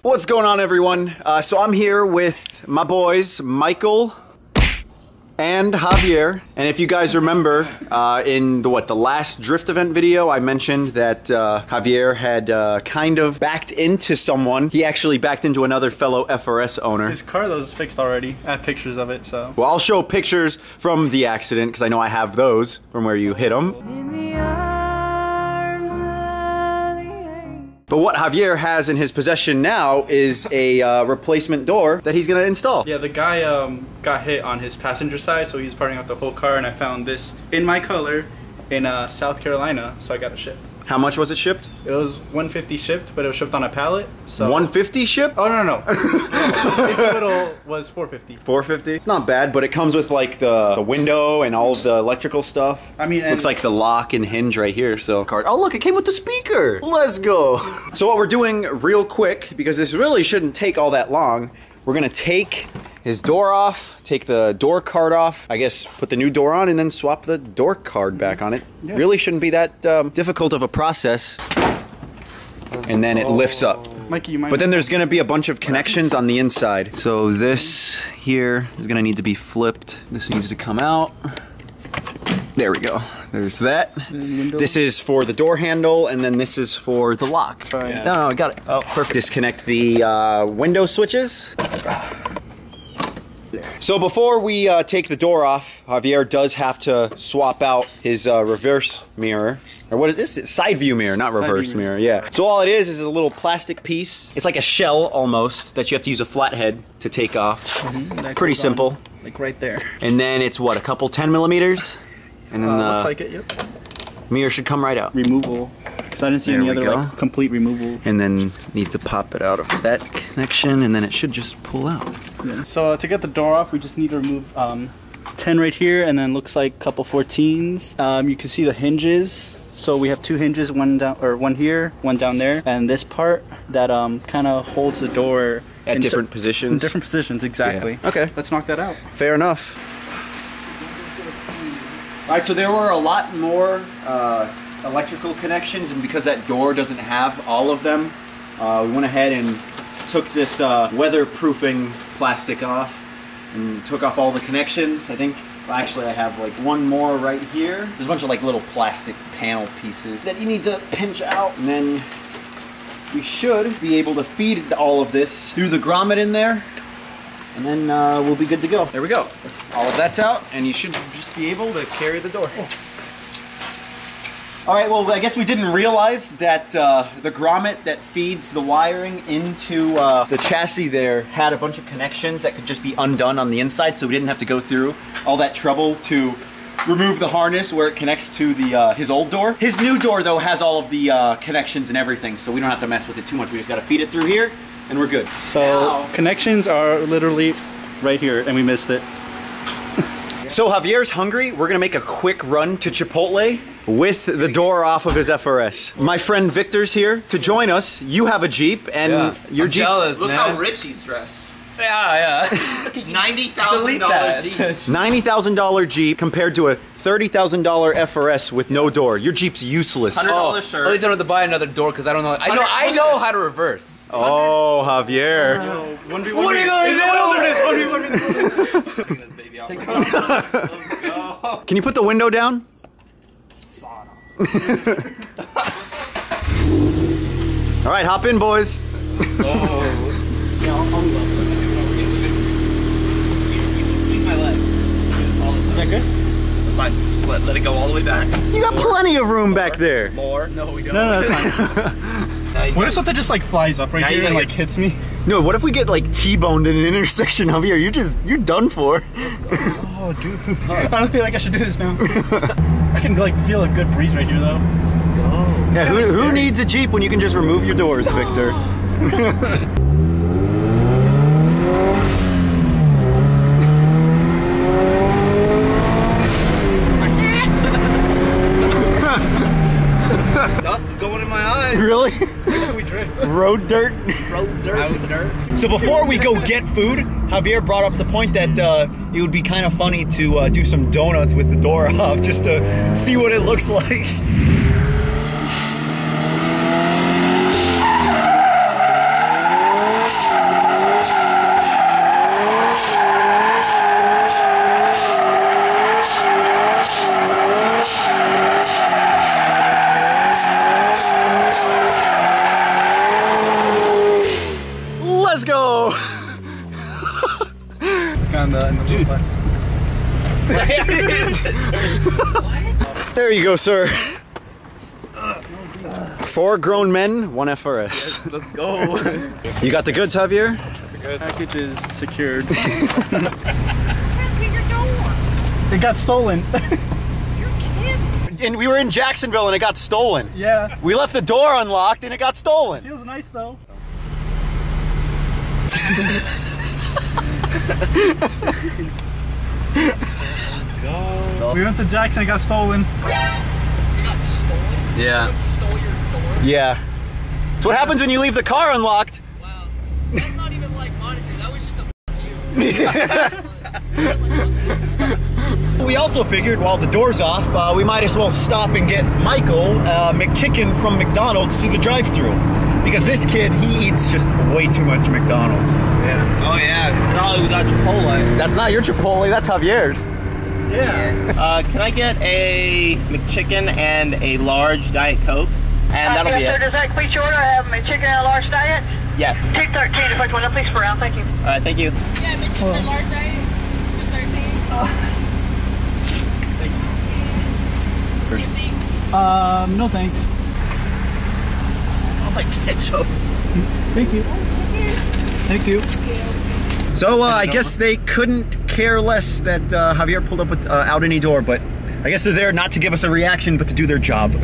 What's going on, everyone? So I'm here with my boys, Michael and Javier. And if you guys remember, in the last drift event video, I mentioned that Javier had kind of backed into someone. He actually backed into another fellow FRS owner. His car, though, is fixed already. I have pictures of it, so. Well, I'll show pictures from the accident, because I know I have those from where you hit him. But what Javier has in his possession now is a replacement door that he's gonna install. Yeah, the guy got hit on his passenger side, so he's parting out the whole car, and I found this in my color in South Carolina, so I got it shipped. How much was it shipped? It was $150 shipped, but it was shipped on a pallet. So $150 shipped? Oh no. The total was $450. $450? It's not bad, but it comes with like the window and all of the electrical stuff. I mean, looks like the lock and hinge right here. So oh look, it came with the speaker. Let's go. So what we're doing real quick, because this really shouldn't take all that long, we're gonna take his door off, take the door card off, I guess put the new door on, and then swap the door card back on it. Yeah. Really shouldn't be that difficult of a process. And then it lifts up. Mikey, you might. But then there's gonna be a bunch of connections on the inside. So this here is gonna need to be flipped. This needs to come out. There we go. There's that. This is for the door handle, and then this is for the lock. Yeah. No, I got it. Oh, perfect. Disconnect the window switches. So before we take the door off, Javier does have to swap out his reverse mirror. Or what is this? Side view mirror, not reverse mirror, yeah. So all it is a little plastic piece. It's like a shell almost that you have to use a flathead to take off. Pretty simple. Like right there. And then it's what, a couple 10 millimeters? And then looks like it, yep. Mirror should come right out. Removal. Because I didn't see any other like complete removal. And then need to pop it out of that connection, and then it should just pull out. Yeah. So to get the door off, we just need to remove 10 right here, and then looks like a couple 14s. You can see the hinges. So we have two hinges, one down, or one here, one down there, and this part that kind of holds the door at different positions. In different positions, exactly. Yeah. Okay. Let's knock that out. Fair enough. All right, so there were a lot more electrical connections, and because that door doesn't have all of them, we went ahead and took this weatherproofing plastic off and took off all the connections. I think, well, actually I have like one more right here. There's a bunch of like little plastic panel pieces that you need to pinch out, and then we should be able to feed all of this through the grommet in there, and then we'll be good to go. There we go. All of that's out, and you should just be able to carry the door. All right, well, I guess we didn't realize that the grommet that feeds the wiring into the chassis there had a bunch of connections that could just be undone on the inside, so we didn't have to go through all that trouble to remove the harness where it connects to the his old door. His new door, though, has all of the connections and everything, so we don't have to mess with it too much. We just gotta feed it through here, and we're good. So connections are literally right here, and we missed it. So Javier's hungry. We're gonna make a quick run to Chipotle with the door off of his FRS. My friend Victor's here to join us. You have a Jeep, and your Jeep's... Jealous, Look how rich he's dressed. Yeah. $90,000 Jeep. $90,000 Jeep compared to a $30,000 FRS with no door. Your Jeep's useless. $100 shirt. At least I don't have to buy another door because I don't know. I know how to reverse. Oh, Javier. What are you going to do? Can you put the window down? All right, hop in, boys. Squeeze my legs. Is that good? That's fine. Just let it go all the way back. You got plenty of room back there. More? No, we don't. No, that's fine. What if something just like flies up right here and like hits me? No, what if we get like T-boned in an intersection, Javier? You're done for. Oh, dude. I don't feel like I should do this now. I can like feel a good breeze right here though. Let's go. Yeah, who needs a Jeep when you can just remove your doors, Victor? Dust was going in my eyes. Really? We drift. Road dirt? Road dirt. So before we go get food, Javier brought up the point that it would be kind of funny to do some donuts with the door off just to see what it looks like. in the little bus. There you go, sir. 4 grown men, 1 FRS. Yes, let's go. You got the goods, Javier? The package is secured. I can't get your door. It got stolen. You're kidding. And we were in Jacksonville and it got stolen. Yeah. We left the door unlocked and it got stolen. Feels nice though. Go. We went to Jackson, it got stolen. You got stolen? Yeah. Someone stole your door? Yeah. It's what happens when you leave the car unlocked. Wow. That's not even like monetary. That was just a We also figured while the door's off, we might as well stop and get Michael McChicken from McDonald's through the drive-thru. Because this kid, he eats just way too much McDonald's. Yeah. Oh yeah. No, we got Chipotle. That's not your Chipotle, that's Javier's. Yeah. Can I get a McChicken and a large Diet Coke? And that'll be yes, it. sir, does that complete your order? I have my chicken and a large diet. Yes. 213, if I want to please for round, thank you. All right, thank you. Yeah, Mr. Large Diet. 213. No thanks. I like ketchup. Thank you. Thank you. So I guess they couldn't care less that Javier pulled up without any door, but I guess they're there not to give us a reaction, but to do their job.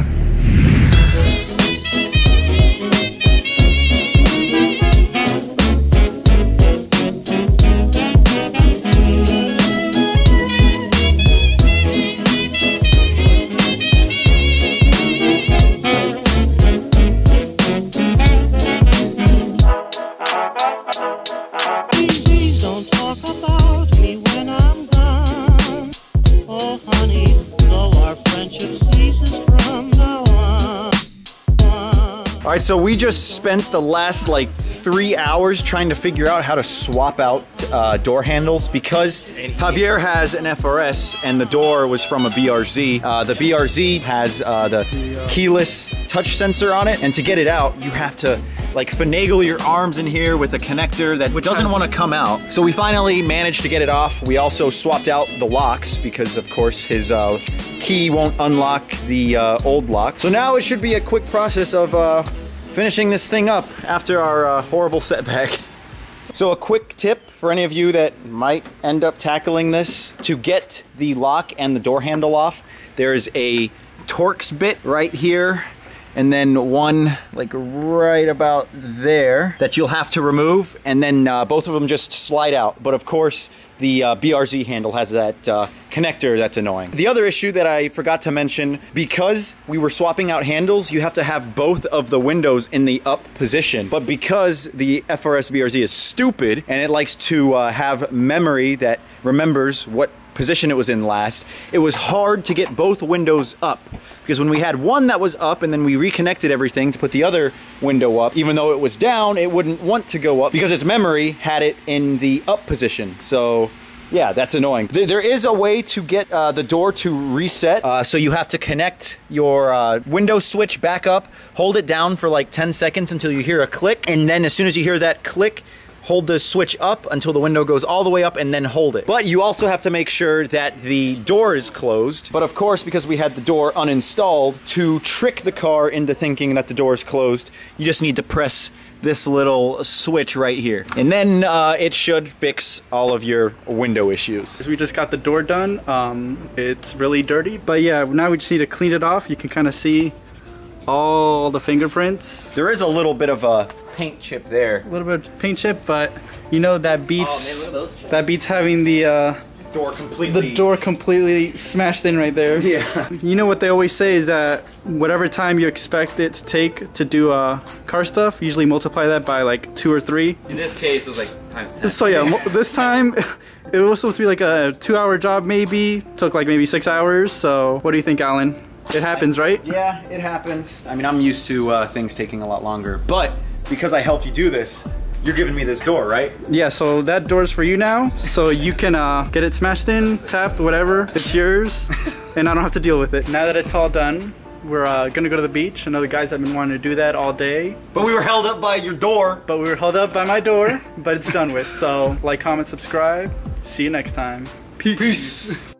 Alright, so we just spent the last like 3 hours trying to figure out how to swap out door handles because Javier has an FRS and the door was from a BRZ. The BRZ has the keyless touch sensor on it, and to get it out, you have to like finagle your arms in here with a connector that doesn't want to come out. So we finally managed to get it off. We also swapped out the locks because of course his key won't unlock the old lock. So now it should be a quick process of finishing this thing up after our horrible setback. So a quick tip for any of you that might end up tackling this: to get the lock and the door handle off, there's a Torx bit right here, and then one like right about there that you'll have to remove, and then both of them just slide out. But of course, the BRZ handle has that connector that's annoying. The other issue that I forgot to mention, because we were swapping out handles, you have to have both of the windows in the up position. But because the FRS BRZ is stupid and it likes to have memory that remembers what position it was in last, it was hard to get both windows up. Because when we had one that was up and then we reconnected everything to put the other window up, even though it was down, it wouldn't want to go up because its memory had it in the up position. So yeah, that's annoying. There is a way to get the door to reset. So you have to connect your window switch back up, hold it down for like 10 seconds until you hear a click. And then as soon as you hear that click, hold the switch up until the window goes all the way up and then hold it. But you also have to make sure that the door is closed. But of course, because we had the door uninstalled, to trick the car into thinking that the door is closed, you just need to press this little switch right here. And then it should fix all of your window issues. We just got the door done. It's really dirty, but yeah, now we just need to clean it off. You can kind of see all the fingerprints. There is a little bit of a paint chip there. A little bit of paint chip, but you know that beats that beats having the door completely smashed in right there. Yeah. You know what they always say is that whatever time you expect it to take to do car stuff, usually multiply that by like 2 or 3. In this case, it was like times 10. So yeah, this time it was supposed to be like a 2-hour job maybe. Took like maybe 6 hours. So what do you think, Alan? It happens, right? Yeah, it happens. I mean, I'm used to things taking a lot longer, but because I helped you do this, you're giving me this door, right? Yeah, so that door's for you now. So you can get it smashed in, tapped, whatever. It's yours, and I don't have to deal with it. Now that it's all done, we're gonna go to the beach. I know the guys have been wanting to do that all day. But we were held up by your door. But we were held up by my door, but it's done with. So like, comment, subscribe. See you next time. Peace.